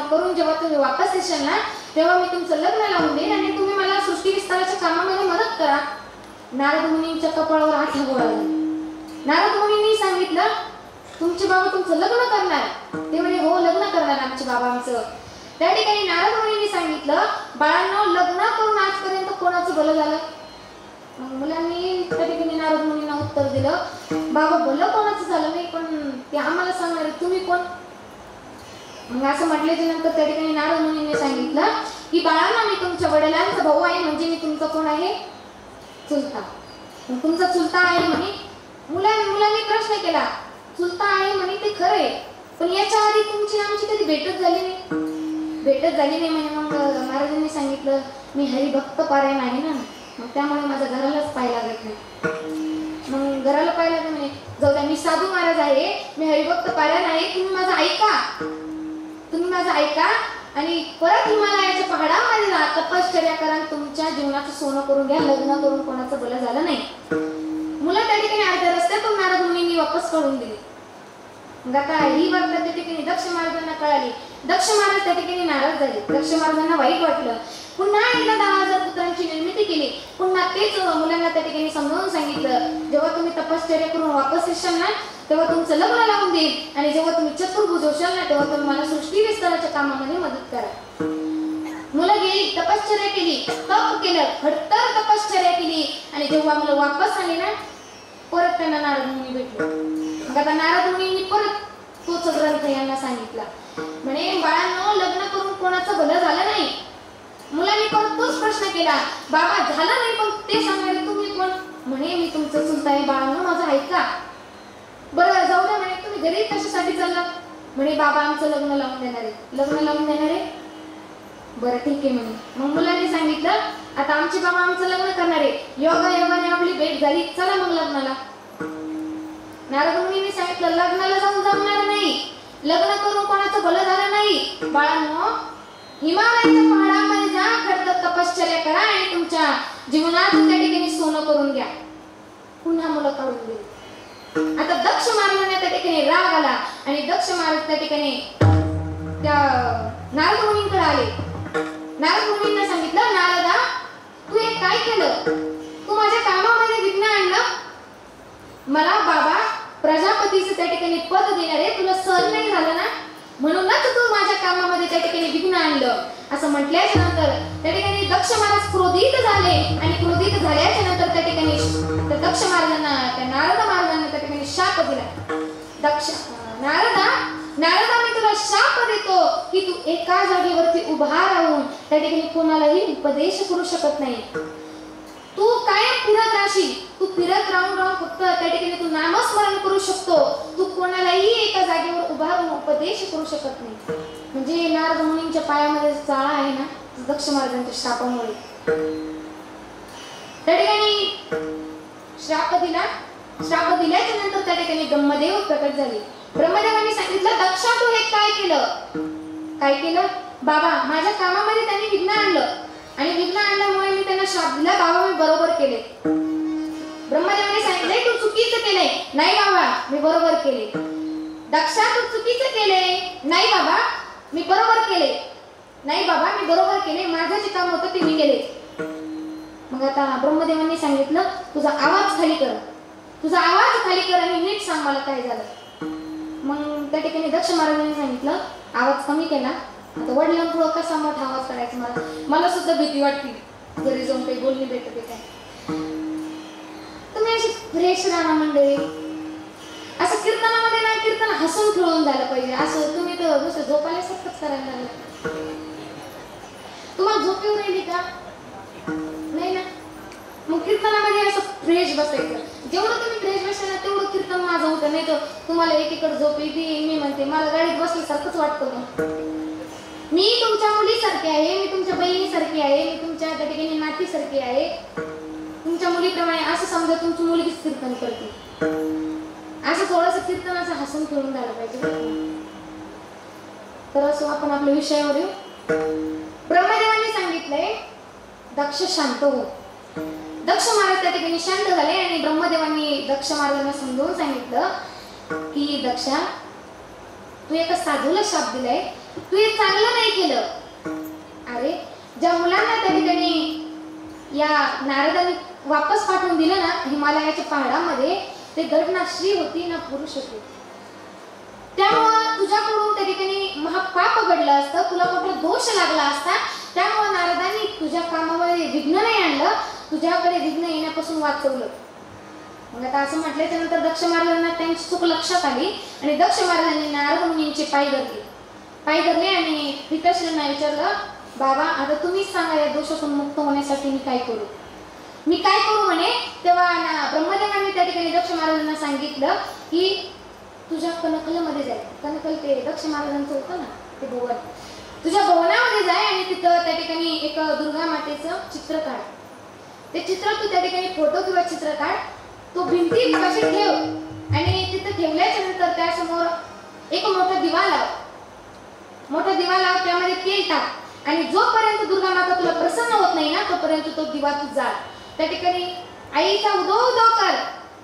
करून जेव्हा तुम्ही वापस येशाल ना तेव्हा मी तुमचं लग्न लावून देईन आणि तुम्ही मला सृष्टी विस्ताराच्या कामामध्ये मदत करा. नारद मुनींच्या कपाळावर हात गोळा झाला. नारद मुनींनी सांगितलं, तुमचे बाबा तुमचं लग्न करणार? ते म्हणे हो लग्न करणार आमचे बाबा आमचं. त्या ठिकाणी नारद मुनींनी सांगितलं, बाळांनो लग्न करून आजपर्यंत कोणाचं भलं झालं? मग मुलांनी त्या ठिकाणी नारद मुनींना उत्तर दिलं, बाबा भलं कोणाचं झालं नाही, पण ते आम्हाला सांगणार तुम्ही कोण? मग असं म्हटल्याच्या नंतर त्या ठिकाणी नारद मुनींनी सांगितलं की बाळांना मी तुमच्या वडिलांचा भाऊ आहे, म्हणजे मी तुमचा कोण आहे? चुलता. तुमचा चुलता आहे म्हणे. मुलांनी प्रश्न केला, चुलता आहे म्हणे ते खरं आहे, पण याच्या आधी तुमची आमची कधी भेटच झाली नाही म्हणे. मग महाराजांनी सांगितलं, मी हरिभक्त पारायण आहे ना, मग त्यामुळे माझ्या घरालाच पाय लागत नाही. मग घराला पाय लागत म्हणे, जाऊ द्या मी साधू महाराज आहे, मी हरिभक्त पारायण आहे, तुम्ही माझं ऐका आणि परत हिमालयाच्या पहाडामध्ये जा, तपश्चर्या करा, तुमच्या जीवनाचं सोनं करून घ्या, लग्न करून कोणाचं भलं झालं नाही. मुलं त्या ठिकाणी अर्ध्या रस्त्यातून नारद मुनींनी वापस करून दिली. मग आता ही वार्ता त्या ठिकाणी दक्ष महाराजांना कळाली. दक्ष महाराज त्या ठिकाणी नाराज झाले. दक्ष महाराजांना वाईट वाटलं. पुन्हा एकदा 10,000 पुत्रांची निर्मिती केली. पुन्हा तेच मुलांना त्या ठिकाणी समजावून सांगितलं, जेव्हा तुम्ही तपश्चर्या करून वापस येशाल ना तेव्हा तुमचं लग्न लावून देईल आणि जेव्हा तुम्ही चतुर्भुज होशाल ना तेव्हा तुम्ही मला सृष्टी विस्ताराच्या कामामध्ये मदत करा. मुलं गेली, तपश्चर्या केली, तप केलं, खडतर तपश्चर्या केली आणि जेव्हा मुलं वापस आली ना परत त्यांना नारद मुनी भेटले. मग आता नारद मुनींनी परत तोच ग्रंथ यांना सांगितला. म्हणे बाळांनो लग्न करून कोणाचं भलं झालं नाही. मुलांनी परत तोच प्रश्न केला, बाबा झालं नाही पण ते सांगायला तुम्ही कोण? म्हणे मी तुमचं चुलता आहे, बाळांनो माझं ऐका. बरं जाऊ द्या म्हणे, तुम्ही घरी कशासाठी चालला? म्हणे बाबा आमचं लग्न लावून देणार आहे. बरं ठीक आहे म्हणे. मग मुलांनी सांगितलं आता आमचे बाबा आमचं लग्न करणार आहे, योगायोगाने आपली भेट झाली, चला मग लग्नाला. नारद मुनींनी सांगितलं लग्नाला जाऊन जमणार नाही, लग्न करून कोणाचं भलं झालं नाही. बाळांनो, हिमालयाच्या पहाडामध्ये जा, खडतर तपश्चर्या करा आणि तुमच्या जीवनात त्या ठिकाणी सोनं करून घ्या. पुन्हा मुलं काढून दिली. आता दक्ष महाराजांना त्या ठिकाणी राग आला आणि दक्ष महाराज त्या ठिकाणी त्या नारद मुनींकडे आले. नारद मुनींना सांगितलं नारदा, तू हे काय केलं? तू माझ्या कामामध्ये विघ्न आणलं. मला बाबा प्रजापतीचं त्या ठिकाणी पद देणार आहे, तुला सहन नाही झालं ना, म्हणूनच तू माझ्या कामामध्ये त्या ठिकाणी विघ्न आणलं. असं म्हटल्याच्या नंतर त्या ठिकाणी दक्ष महाराज क्रोधित झाले आणि क्रोधित झाल्याच्या नंतर त्या ठिकाणी त्या दक्ष महाराजांना त्या नारद महाराजांना त्या ठिकाणी शाप दिला. दक्ष नारदा मी तुला शाप देतो की तू एका जागेवरती उभा राहून त्या ठिकाणी कोणालाही उपदेश करू शकत नाही. तू कायम फिरत राहशील, तू फिरत राहून फक्त त्या ठिकाणी तू नामस्मरण करू शकतो, तू कोणालाही एका जागेवर उभा राहून उपदेश करू शकत नाही. म्हणजे नारद मुनींच्या पायामध्ये चाळा आहे ना, दक्ष महाराजांच्या शापामुळे. त्या ठिकाणी श्राप दिल्याच्या नंतर त्या ठिकाणी ब्रह्मदेव प्रकट झाले. ब्रह्मदेवांनी सांगितलं दक्षा तू हे काय केलं? बाबा माझ्या कामामध्ये त्यांनी विघ्न आणलं आणि विघ्न आणल्यामुळे मी त्यांना शाप दिला. बाबा मी बरोबर केले. ब्रह्मदेवाने सांगितले तू चुकीचं केलंय. नाही बाबा मी बरोबर केले. दक्षा तू चुकीचं केलंय. नाही बाबा मी बरोबर केले. नाही बाबा मी बरोबर केले, माझं जे काम होतं ते मी केले. मग आता ब्रह्मदेवांनी सांगितलं तुझा आवाज खाली कर आणि नीट सांग मला काय झालं. मग त्या ठिकाणी दक्ष महाराजांनी सांगितलं आवाज कमी केला. आता वडिलांपुढं कसा मोठा आवाज करायचा, मला सुद्धा भीती वाटते घरी जाऊन काही बोलणी भेटते काय. तुम्ही अशी फ्रेश राहा मंडळी. असं कीर्तनामध्ये ना कीर्तन हसून खेळून झालं पाहिजे. असं तुम्ही तर दुसरं झोपायला सतत करायला लागलं. तुम्हाला झोप येऊ राहिली का? नाही ना. मग कीर्तनामध्ये असं फ्रेश बसायचं. जेवढं तुम्ही फ्रेश बसाल ना तेवढं कीर्तन माझं होतं. नाही तर तुम्हाला एकीकडे झोप येते. मी म्हणते मला गाडीत बसल्यासारखंच वाटतं. मी तुमच्या मुलीसारखी आहे, मी तुमच्या बहिणीसारखी आहे, मी तुमच्या त्या ठिकाणी नातीसारखी आहे. तुमच्या मुलीप्रमाणे असं समजा तुमची मुलगीच कीर्तन करते. असं थोडंसं कीर्तन असं हसून खेळून झालं पाहिजे. तर असं आपण आपल्या विषयावर येऊ. ब्रह्मदेवांनी सांगितलंय दक्ष शांत हो. दक्ष महाराज त्या ठिकाणी शांत झाले आणि ब्रह्मदेवांनी दक्ष महाराजांना समजावून सांगितलं की दक्षा तू एका साधूला शाप दिलाय, तू हे चांगलं नाही केलं. अरे ज्या मुलांना त्या ठिकाणी या नारदांनी वापस पाठवून दिलं ना हिमालयाच्या पहाडामध्ये, ते गड ना स्त्री होती ना पुरुष होते. त्यामुळं तुझ्याकडून त्या ठिकाणी महापाप घडलं असतं, तुला कुठला दोष लागला असता. त्यामुळे नारदांनी तुझ्या कामामध्ये विघ्न नाही आणलं, तुझ्याकडे विघ्न येण्यापासून वाचवलं. मग आता असं म्हटल्याच्या नंतर दक्ष महाराजांना त्यांची चूक लक्षात आली आणि दक्ष महाराजांनी नारद मुनींचे पाय धरले आणि पिताश्रींना विचारलं बाबा आता तुम्हीच सांगा या दोषातून मुक्त होण्यासाठी मी काय करू म्हणे. तेव्हा ब्रह्मदेवांनी त्या ठिकाणी दक्ष महाराजांना सांगितलं की तुझ्या कनकलमध्ये जाय. कनकल ते दक्ष महाराजांचं होतं ना ते भवन, तुझ्या भवनामध्ये जाय आणि तिथं त्या ठिकाणी एक दुर्गा मातेचं चित्र काढ. ते चित्र तू त्या ठिकाणी फोटो किंवा चित्र काढ, तो भिंती कशी ठेव आणि तिथं ठेवल्याच्या नंतर त्यासमोर एक मोठा दिवा लाव, त्यामध्ये तेल टाक आणि जोपर्यंत दुर्गा माता तुला प्रसन्न होत नाही ना तोपर्यंत तो दिवा तू जाळ. त्या ठिकाणी आईचा उदो कर,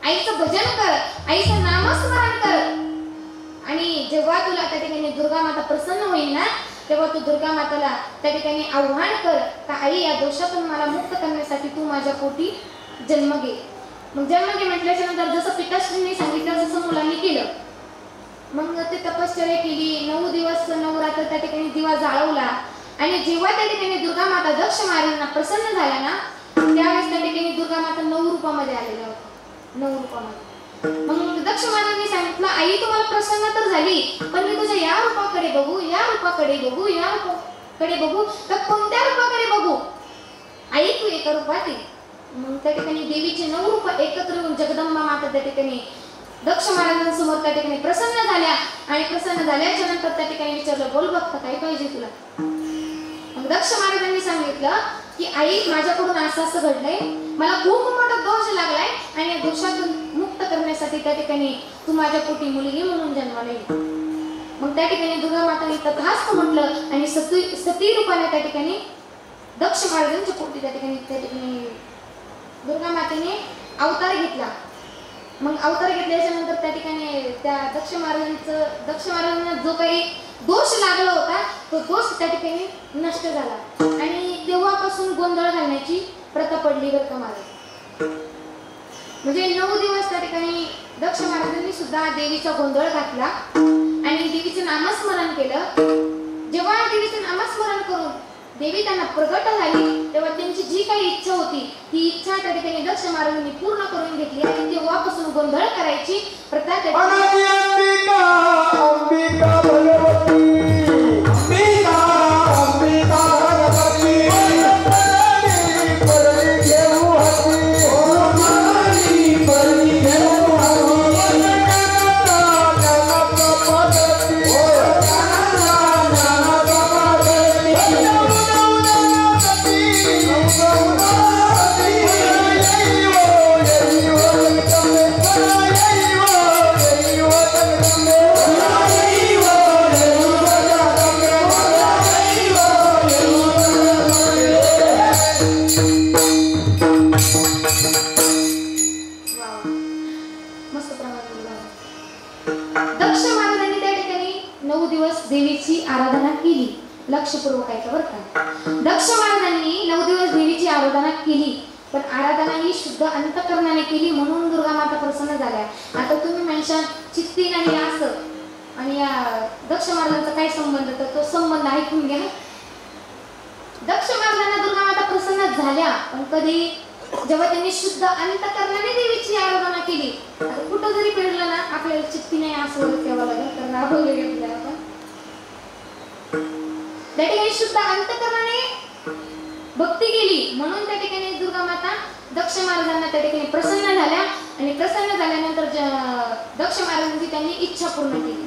आईचं भजन कर, आईचं नामस्मरण कर आणि जेव्हा तुला त्या ठिकाणी दुर्गा माता प्रसन्न होईल ना तेव्हा तू दुर्गा माताला त्या ठिकाणी आव्हान कर का आई या दोषातून मला मुक्त करण्यासाठी तू माझ्या पोटी जन्म घे. मग जन्म घे म्हटल्याच्या नंतर जसं पिताश्रींनी सांगितलं तसं मुलांनी केलं. मग ते तपश्चर्या केली, 9 दिवस 9 रात्र त्या ठिकाणी दिवा जाळवला आणि जेव्हा त्या ठिकाणी दुर्गा माता दक्ष महाराजांना प्रसन्न झाल्या ना त्यावेळेस त्या ठिकाणी दुर्गा माता 9 रूपामध्ये आलेल्या होत्या. 9 रूपामध्ये. मग दक्ष महाराजांनी सांगितलं आई तुम्हाला प्रसन्न तर झाली पण मी तुझ्या या रूपाकडे बघू तर कोणत्या रूपाकडे बघू. आई तू एका रूपात ये. मग त्या ठिकाणी देवीचे 9 रूप एकत्र येऊन जगदंबा माता त्या ठिकाणी दक्ष महाराजांसमोर त्या ठिकाणी प्रसन्न झाल्या आणि प्रसन्न झाल्याच्या नंतर त्या ठिकाणी विचारलं बोल भक्त काय पाहिजे तुला. मग मग दक्ष महाराजांनी सांगितलं की आई, माझ्याकडून असं घडलंय, मला खूप मोठा दोष लागलाय आणि या दोषातून मुक्त करण्यासाठी त्या ठिकाणी तू माझ्या पोटी मुलगी म्हणून जन्माला येईल. मग त्या ठिकाणी दुर्गा माताने तथास्त म्हटलं आणि सती रूपाने त्या ठिकाणी दक्ष महाराजांच्या पोटी त्या ठिकाणी दुर्गा मातेने अवतार घेतला. मग अवतार घेतल्याच्या नंतर त्या ठिकाणी त्या दक्ष महाराजांना जो काही दोष लागला होता तो दोष त्या ठिकाणी नष्ट झाला आणि तेव्हापासून गोंधळ घालण्याची प्रथा पडली बरं का महाराज. म्हणजे 9 दिवस त्या ठिकाणी दक्ष महाराजांनी सुद्धा देवीचा गोंधळ घातला आणि देवीचं नामस्मरण केलं. जेव्हा देवीचं नामस्मरण करून देवी त्यांना प्रगट झाली तेव्हा त्यांची जी काही इच्छा होती ती इच्छा त्या ठिकाणी दक्ष महाराजांनी पूर्ण करून घेतली आणि तेव्हापासून गोंधळ करायची प्रथा अंबिका भगवती देवीची आराधना केली. लक्षपूर्वक ऐका बरं का. दक्ष महाराजांनी 9 दिवस देवीची आराधना केली पण आराधना ही शुद्ध अंतःकरणाने केली म्हणून दुर्गा माता प्रसन्न झाल्या. आता तुम्ही म्हणशाल चित्तीन आणि असं आणि या दक्ष महाराजांचा काय संबंध, तर तो संबंध ऐकून घ्या. दक्ष महाराजांना दुर्गा माता प्रसन्न झाल्या पण कधी, जेव्हा त्यांनी शुद्ध अंतःकरणाने देवीची आराधना केली. कुठं जरी पेरलं ना आपल्याला चित्ती नाही असं ठेवावं लागेल कारण आपण त्या ठिकाणी शुद्ध अंतःकरणाने भक्ती केली म्हणून त्या ठिकाणी दुर्गा माता दक्ष महाराजांना त्या ठिकाणी प्रसन्न झाल्या आणि प्रसन्न झाल्यानंतर दक्ष महाराजांची त्यांनी इच्छा पूर्ण केली.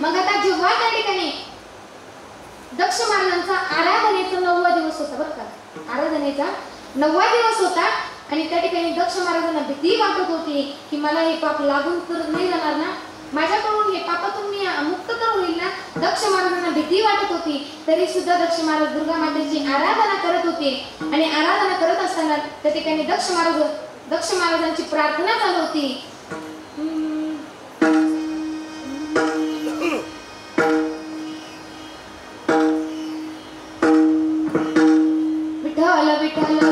मग आता जेव्हा त्या ठिकाणी दक्ष महाराजांचा आराधनेचा 9वा दिवस होता बरं का. आराधनेचा 9वा दिवस होता आणि त्या ठिकाणी दक्ष महाराजांना भीती वाटत होती की मला हे पाप लागून तर नाही जाणार ना, माझ्याकडून हे पापातून मी मुक्त तर होईल ना. दक्ष महाराजांना भीती वाटत होती तरी सुद्धा दक्ष महाराज दुर्गा मातेची आराधना करत होते आणि आराधना करत असताना त्या ठिकाणी दक्ष महाराजांची प्रार्थना चालू होती. विठ्ठल विठ्ठल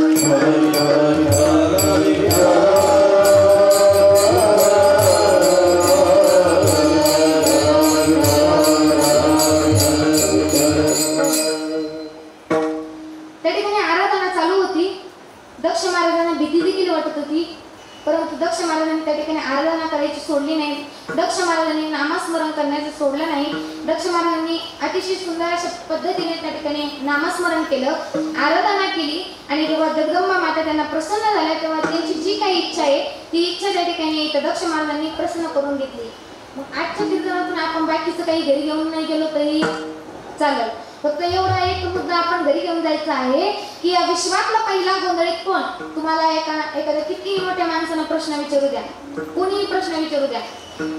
दक्ष महाराजांना भीती देखील वाटत होती परंतु दक्ष महाराजांनी त्या ठिकाणी आराधना करायची सोडली नाही. दक्ष महाराजांनी नामस्मरण करण्याचं सोडलं नाही. दक्ष महाराजांनी अतिशय सुंदर अशा पद्धतीने त्या ठिकाणी नामस्मरण केलं, आराधना केली आणि जेव्हा जगदंबा माता त्यांना प्रसन्न झाल्या तेव्हा त्यांची जी काही इच्छा आहे ती इच्छा त्या ठिकाणी दक्ष महाराजांनी प्रसन्न करून घेतली. मग आजच्या कीर्तनातून आपण बाकीचं काही घरी घेऊन नाही गेलो तरी चालेल, फक्त एवढा एक मुद्दा आपण घरी घेऊन जायचा आहे की या विश्वातला पहिला गोंधळीत कोण. तुम्हाला एखाद्या किती मोठ्या माणसाला प्रश्न विचारू द्या, कोणीही प्रश्न विचारू द्या,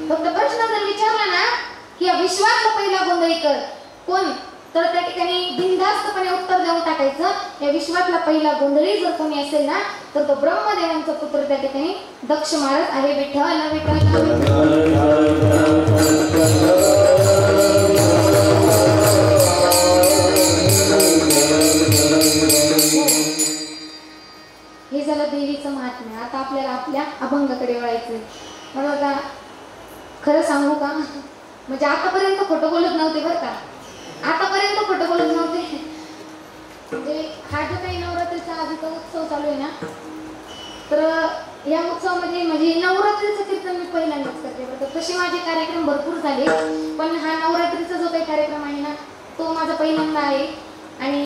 फक्त प्रश्न जर विचारला ना की या विश्वातला पहिला गोंधळीकर कोण, तर त्या ठिकाणी बिनधास्तपणे उत्तर देऊन टाकायचं या विश्वातला पहिला गोंधळी जर कोणी असेल ना तर तो ब्रह्मदेवांचा पुत्र त्या ठिकाणी दक्ष महाराज आहे. विठ्ठल विठ्ठल हे झालं देवीचं महात्म्य. आता आपल्याला आपल्या अभंगाकडे वळायचंय. मला आता खरं सांगू का, म्हणजे आतापर्यंत खोटं बोलत नव्हते बरं का, आतापर्यंत खोटं बोलत नव्हते. म्हणजे हा जो काही नवरात्रीचा आधीचा उत्सव चालू आहे ना तर या उत्सवामध्ये म्हणजे नवरात्रीचं कीर्तन मी पहिल्यांदाच करते बरं. तसे माझे कार्यक्रम भरपूर झाले पण हा नवरात्रीचा जो काही कार्यक्रम आहे ना तो माझा पहिल्यांदा आहे आणि